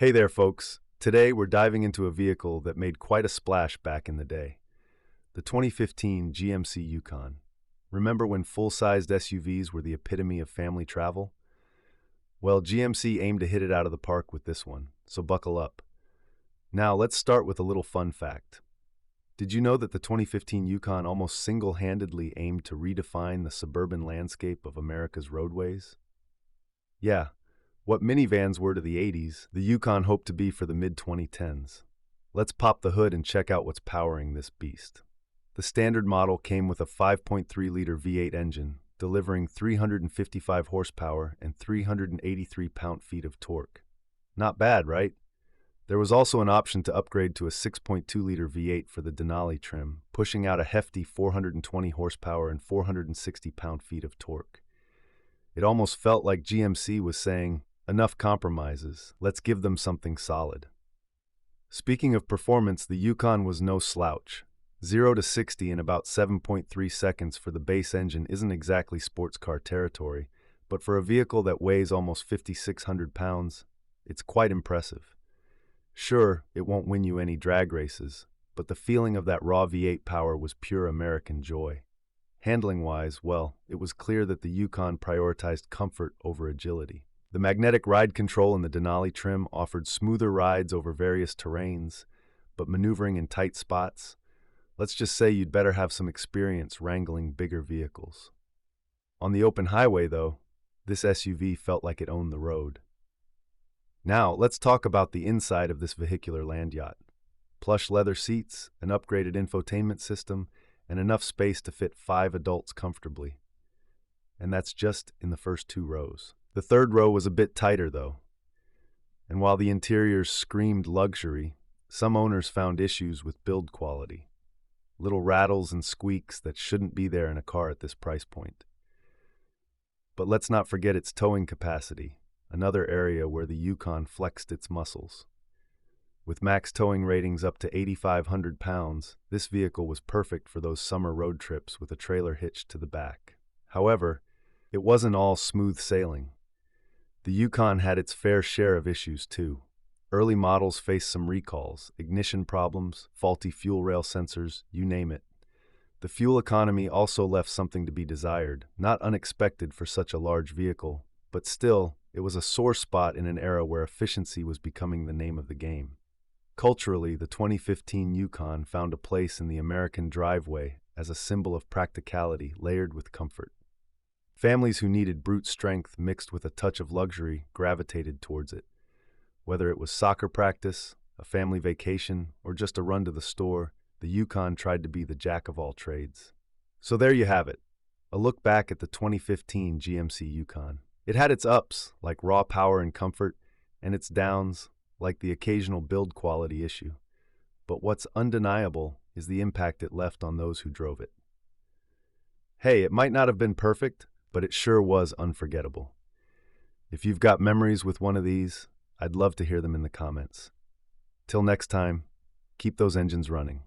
Hey there, folks. Today we're diving into a vehicle that made quite a splash back in the day. The 2015 GMC Yukon. Remember when full-sized SUVs were the epitome of family travel? Well, GMC aimed to hit it out of the park with this one, so buckle up. Now, let's start with a little fun fact. Did you know that the 2015 Yukon almost single-handedly aimed to redefine the suburban landscape of America's roadways? Yeah. What minivans were to the 80s, the Yukon hoped to be for the mid-2010s. Let's pop the hood and check out what's powering this beast. The standard model came with a 5.3-liter V8 engine, delivering 355 horsepower and 383 pound-feet of torque. Not bad, right? There was also an option to upgrade to a 6.2-liter V8 for the Denali trim, pushing out a hefty 420 horsepower and 460 pound-feet of torque. It almost felt like GMC was saying, enough compromises, let's give them something solid. Speaking of performance, the Yukon was no slouch. 0 to 60 in about 7.3 seconds for the base engine isn't exactly sports car territory, but for a vehicle that weighs almost 5,600 pounds, it's quite impressive. Sure, it won't win you any drag races, but the feeling of that raw V8 power was pure American joy. Handling-wise, well, it was clear that the Yukon prioritized comfort over agility. The magnetic ride control in the Denali trim offered smoother rides over various terrains, but maneuvering in tight spots, let's just say you'd better have some experience wrangling bigger vehicles. On the open highway, though, this SUV felt like it owned the road. Now, let's talk about the inside of this vehicular land yacht. Plush leather seats, an upgraded infotainment system, and enough space to fit 5 adults comfortably. And that's just in the first 2 rows. The third row was a bit tighter, though. And while the interiors screamed luxury, some owners found issues with build quality. Little rattles and squeaks that shouldn't be there in a car at this price point. But let's not forget its towing capacity, another area where the Yukon flexed its muscles. With max towing ratings up to 8,500 pounds, this vehicle was perfect for those summer road trips with a trailer hitched to the back. However, it wasn't all smooth sailing. The Yukon had its fair share of issues, too. Early models faced some recalls, ignition problems, faulty fuel rail sensors, you name it. The fuel economy also left something to be desired, not unexpected for such a large vehicle, but still, it was a sore spot in an era where efficiency was becoming the name of the game. Culturally, the 2015 Yukon found a place in the American driveway as a symbol of practicality layered with comfort. Families who needed brute strength mixed with a touch of luxury gravitated towards it. Whether it was soccer practice, a family vacation, or just a run to the store, the Yukon tried to be the jack of all trades. So there you have it, a look back at the 2015 GMC Yukon. It had its ups, like raw power and comfort, and its downs, like the occasional build quality issue. But what's undeniable is the impact it left on those who drove it. Hey, it might not have been perfect, but it sure was unforgettable. If you've got memories with one of these, I'd love to hear them in the comments. Till next time, keep those engines running.